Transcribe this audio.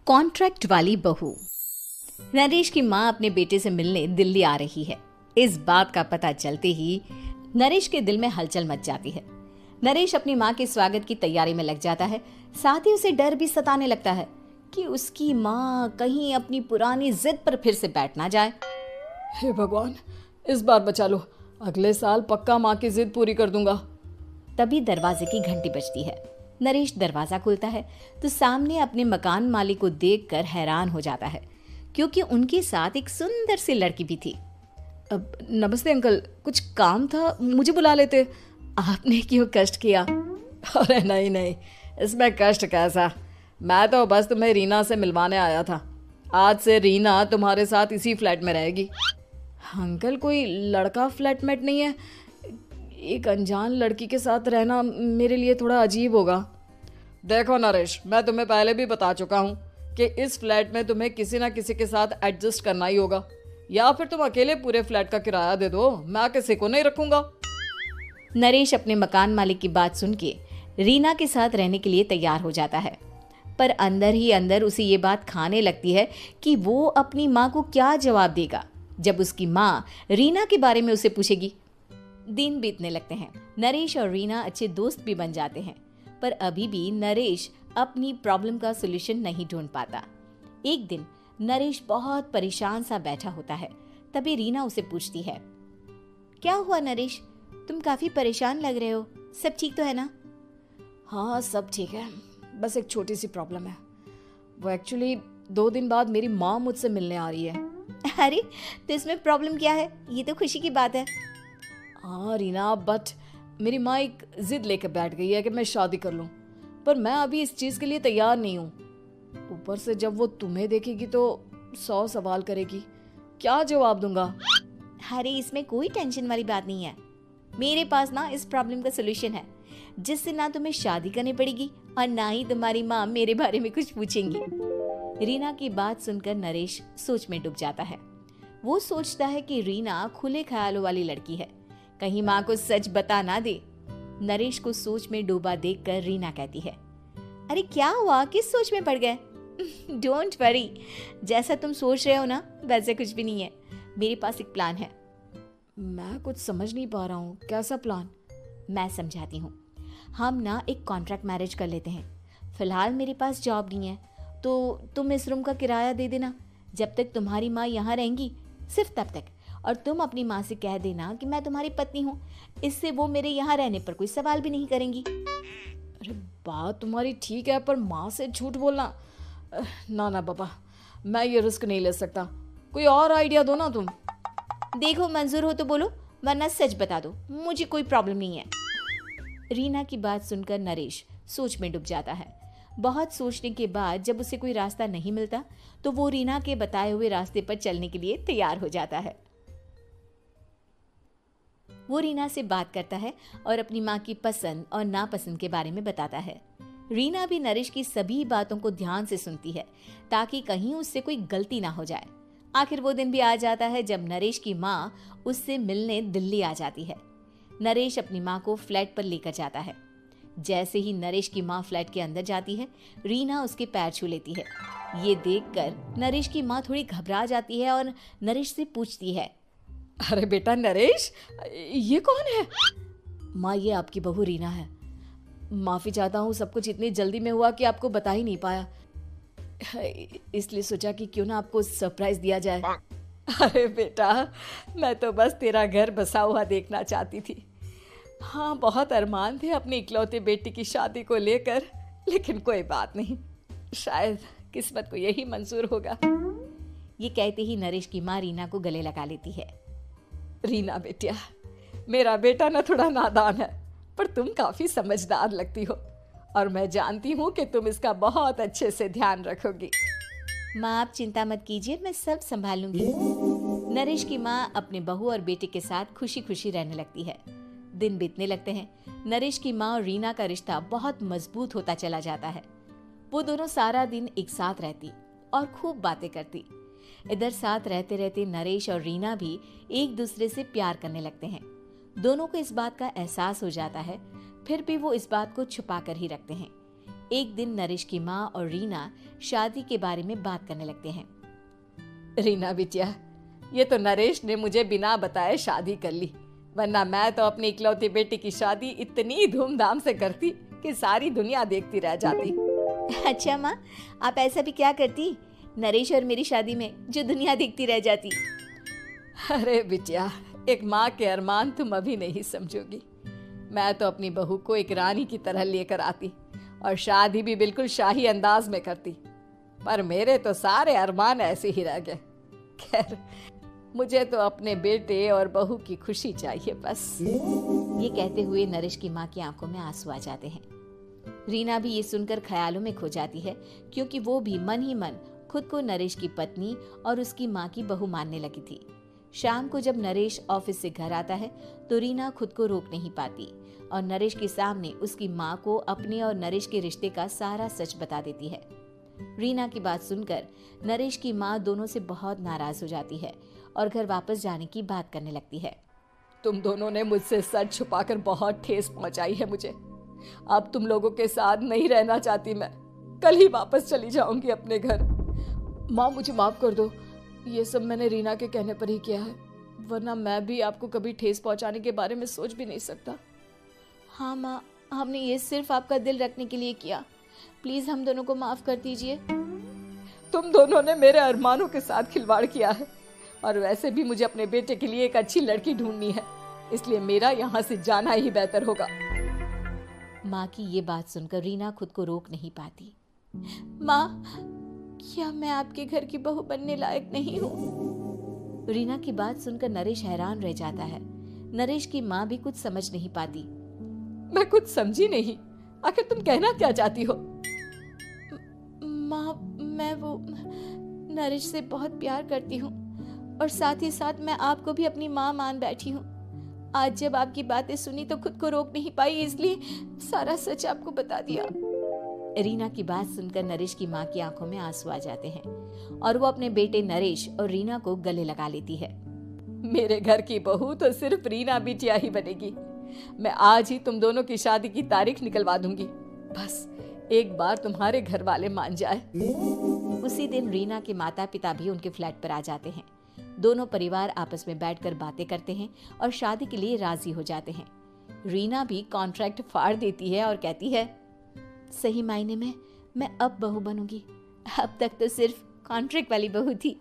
Contract वाली बहू। नरेश की माँ अपने बेटे से मिलने दिल्ली आ रही है। इस बात का पता चलते ही नरेश के दिल में हलचल मच जाती है। नरेश अपनी माँ के स्वागत की तैयारी में लग जाता है। साथ ही उसे डर भी सताने लगता है कि उसकी माँ कहीं अपनी पुरानी जिद पर फिर से बैठ ना जाए। हे भगवान, इस बार बचा लो, अगले साल पक्का माँ की जिद पूरी कर दूंगा। तभी दरवाजे की घंटी बजती है। नरेश दरवाजा खोलता है तो सामने अपने मकान मालिक को देखकर हैरान हो जाता है, क्योंकि उनके साथ एक सुंदर सी लड़की भी थी। अब नमस्ते अंकल, कुछ काम था, मुझे बुला लेते। आपने क्यों कष्ट किया? अरे नहीं नहीं, इसमें कष्ट कैसा, मैं तो बस तुम्हें रीना से मिलवाने आया था। आज से रीना तुम्हारे साथ इसी फ्लैट में रहेगी। अंकल, कोई लड़का फ्लैटमेट नहीं है? एक अनजान लड़की के साथ रहना मेरे लिए थोड़ा अजीब होगा। देखो नरेश, मैं तुम्हें पहले भी बता चुका हूँ कि इस फ्लैट में तुम्हें किसी ना किसी के साथ एडजस्ट करना ही होगा, या फिर तुम अकेले पूरे फ्लैट का किराया दे दो, मैं किसी को नहीं रखूंगा। नरेश अपने मकान मालिक की बात सुन के रीना के साथ रहने के लिए तैयार हो जाता है, पर अंदर ही अंदर उसे ये बात खाने लगती है कि वो अपनी माँ को क्या जवाब देगा जब उसकी माँ रीना के बारे में उसे पूछेगी। दिन बीतने लगते हैं। नरेश और रीना अच्छे दोस्त भी बन जाते हैं, पर अभी भी नरेश अपनी प्रॉब्लम का सॉल्यूशन नहीं ढूंढ पाता। एक दिन नरेश बहुत परेशान सा बैठा होता है। तभी रीना उसे पूछती है, क्या हुआ नरेश, तुम काफी परेशान लग रहे हो, सब ठीक तो है ना? हाँ सब ठीक है, बस एक छोटी सी प्रॉब्लम है। वो एक्चुअली 2 दिन बाद मेरी माँ मुझसे मिलने आ रही है। अरे तो इसमें प्रॉब्लम क्या है, ये तो खुशी की बात है। हाँ रीना, बट मेरी माँ एक जिद लेकर बैठ गई है कि मैं शादी कर लूँ, पर मैं अभी इस चीज़ के लिए तैयार नहीं हूँ। ऊपर से जब वो तुम्हें देखेगी तो 100 सवाल करेगी, क्या जवाब दूंगा? अरे इसमें कोई टेंशन वाली बात नहीं है, मेरे पास ना इस प्रॉब्लम का सलूशन है, जिससे ना तुम्हें शादी करनी पड़ेगी और ना ही तुम्हारी माँ मेरे बारे में कुछ पूछेंगी। रीना की बात सुनकर नरेश सोच में डूब जाता है। वो सोचता है कि रीना खुले ख्यालों वाली लड़की है, कहीं माँ को सच बता ना दे। नरेश को सोच में डूबा देखकर रीना कहती है, अरे क्या हुआ, किस सोच में पड़ गए? डोंट वरी, जैसा तुम सोच रहे हो ना वैसे कुछ भी नहीं है, मेरे पास एक प्लान है। मैं कुछ समझ नहीं पा रहा हूँ, कैसा प्लान? मैं समझाती हूँ। हम ना एक कॉन्ट्रैक्ट मैरिज कर लेते हैं। फिलहाल मेरे पास जॉब नहीं है, तो तुम इस रूम का किराया दे देना जब तक तुम्हारी माँ यहाँ रहेंगी, सिर्फ तब तक। और तुम अपनी माँ से कह देना कि मैं तुम्हारी पत्नी हूँ, इससे वो मेरे यहाँ रहने पर कोई सवाल भी नहीं करेंगी। अरे बात तुम्हारी ठीक है, पर माँ से झूठ बोलना, ना ना पापा, मैं ये रिस्क नहीं ले सकता। कोई और आइडिया दो ना तुम। देखो मंजूर हो तो बोलो, वरना सच बता दो, मुझे कोई प्रॉब्लम नहीं है। रीना की बात सुनकर नरेश सोच में डूब जाता है। बहुत सोचने के बाद जब उसे कोई रास्ता नहीं मिलता तो वो रीना के बताए हुए रास्ते पर चलने के लिए तैयार हो जाता है। वो रीना से बात करता है और अपनी माँ की पसंद और नापसंद के बारे में बताता है। रीना भी नरेश की सभी बातों को ध्यान से सुनती है, ताकि कहीं उससे कोई गलती ना हो जाए। आखिर वो दिन भी आ जाता है जब नरेश की माँ उससे मिलने दिल्ली आ जाती है। नरेश अपनी माँ को फ्लैट पर लेकर जाता है। जैसे ही नरेश की माँ फ्लैट के अंदर जाती है, रीना उसके पैर छू लेती है। ये देखकर नरेश की माँ थोड़ी घबरा जाती है और नरेश से पूछती है, अरे बेटा नरेश, ये कौन है? माँ, ये आपकी बहू रीना है। माफ़ी चाहता हूँ, सब कुछ इतनी जल्दी में हुआ कि आपको बता ही नहीं पाया, इसलिए सोचा कि क्यों ना आपको सरप्राइज दिया जाए। अरे बेटा, मैं तो बस तेरा घर बसा हुआ देखना चाहती थी। हाँ, बहुत अरमान थे अपनी इकलौते बेटी की शादी को लेकर, लेकिन कोई बात नहीं, शायद किस्मत को यही मंजूर होगा। ये कहते ही नरेश की माँ रीना को गले लगा लेती है। रीना बेटिया, मेरा बेटा ना थोड़ा नादान है, पर तुम काफी समझदार लगती हो, और मैं जानती हूँ कि तुम इसका बहुत अच्छे से ध्यान रखोगी। माँ आप चिंता मत कीजिए, मैं सब संभाल लूंगी। नरेश की माँ अपने बहू और बेटे के साथ खुशी खुशी रहने लगती है। दिन बीतने लगते हैं। नरेश की माँ और रीना का रिश्ता बहुत मजबूत होता चला जाता है। वो दोनों सारा दिन एक साथ रहती और खूब बातें करती। इधर साथ रहते रहते नरेश और रीना भी एक दूसरे से प्यार करने लगते हैं। दोनों को इस बात का एहसास हो जाता है, फिर भी वो इस बात को छुपा कर ही रखते हैं। एक दिन नरेश की माँ और रीना शादी के बारे में बात करने लगते हैं। रीना बिटिया, ये तो नरेश ने मुझे बिना बताए शादी कर ली, वरना मैं तो अपनी इकलौती बेटी की शादी इतनी धूमधाम से करती कि सारी दुनिया देखती रह जाती। अच्छा माँ, आप ऐसा भी क्या करती नरेश और मेरी शादी में जो दुनिया देखती रह जाती? अरे बिटिया, एक माँ के अरमान तुम अभी नहीं समझोगी। मैं तो अपनी बहू को एक रानी की तरह लेकर आती और शादी भी बिल्कुल शाही अंदाज में करती, पर मेरे तो सारे अरमान ऐसे ही रह गए। खैर, मुझे तो अपने बेटे और बहू की खुशी चाहिए बस। ये कहते हुए नरेश की माँ की आंखों में आंसू आ जाते हैं। रीना भी ये सुनकर ख्यालों में खो जाती है, क्योंकि वो भी मन ही मन खुद को नरेश की पत्नी और उसकी माँ की बहू मानने लगी थी। शाम को जब नरेश ऑफिस से घर आता है तो रीना खुद को रोक नहीं पाती और नरेश के सामने उसकी माँ को अपने और नरेश के रिश्ते का सारा सच बता देती है। रीना की बात सुनकर नरेश की माँ दोनों से बहुत नाराज हो जाती है और घर वापस जाने की बात करने लगती है। तुम दोनों ने मुझसे सच छुपाकर बहुत ठेस पहुंचाई है मुझे। अब तुम लोगों के साथ नहीं रहना चाहती मैं, कल ही वापस चली जाऊंगी अपने घर। माँ, मुझे माफ कर दो, ये सब मैंने रीना के कहने पर ही किया है, वरना मैं भी आपको कभी ठेस पहुंचाने के बारे में सोच भी नहीं सकता। हाँ माँ, हमने ये सिर्फ आपका दिल रखने के लिए किया, प्लीज हम दोनों को माफ कर दीजिए। तुम दोनों ने मेरे अरमानों के साथ खिलवाड़ किया है, और वैसे भी मुझे अपने बेटे के लिए एक अच्छी लड़की ढूंढनी है, इसलिए मेरा यहाँ से जाना ही बेहतर होगा। माँ की ये बात सुनकर रीना खुद को रोक नहीं पाती। माँ, क्या मैं आपके घर की बहू बनने लायक नहीं हूँ? रीना की बात सुनकर नरेश हैरान रह जाता है। नरेश की माँ भी कुछ समझ नहीं पाती। मैं कुछ समझी नहीं, आखिर तुम कहना क्या चाहती हो? माँ, मैं वो नरेश से बहुत प्यार करती हूँ और साथ ही साथ मैं आपको भी अपनी माँ मान बैठी हूँ। आज जब आपकी बातें सुनी तो खुद को रोक नहीं पाई, इसलिए सारा सच आपको बता दिया। रीना की बात सुनकर नरेश की माँ की आंखों में आंसू आ जाते हैं और वो अपने बेटे नरेश और रीना को गले लगा लेती है। मेरे घर की बहू तो सिर्फ रीना बिटिया ही बनेगी। मैं आज ही तुम दोनों की शादी की तारीख निकलवा दूंगी, बस एक बार तुम्हारे घर वाले मान जाए। उसी दिन रीना के माता पिता भी उनके फ्लैट पर आ जाते हैं। दोनों परिवार आपस में बैठकर बातें करते हैं और शादी के लिए राजी हो जाते हैं। रीना भी कॉन्ट्रैक्ट फाड़ देती है और कहती है, सही मायने में मैं अब बहू बनूंगी, अब तक तो सिर्फ कॉन्ट्रैक्ट वाली बहू थी।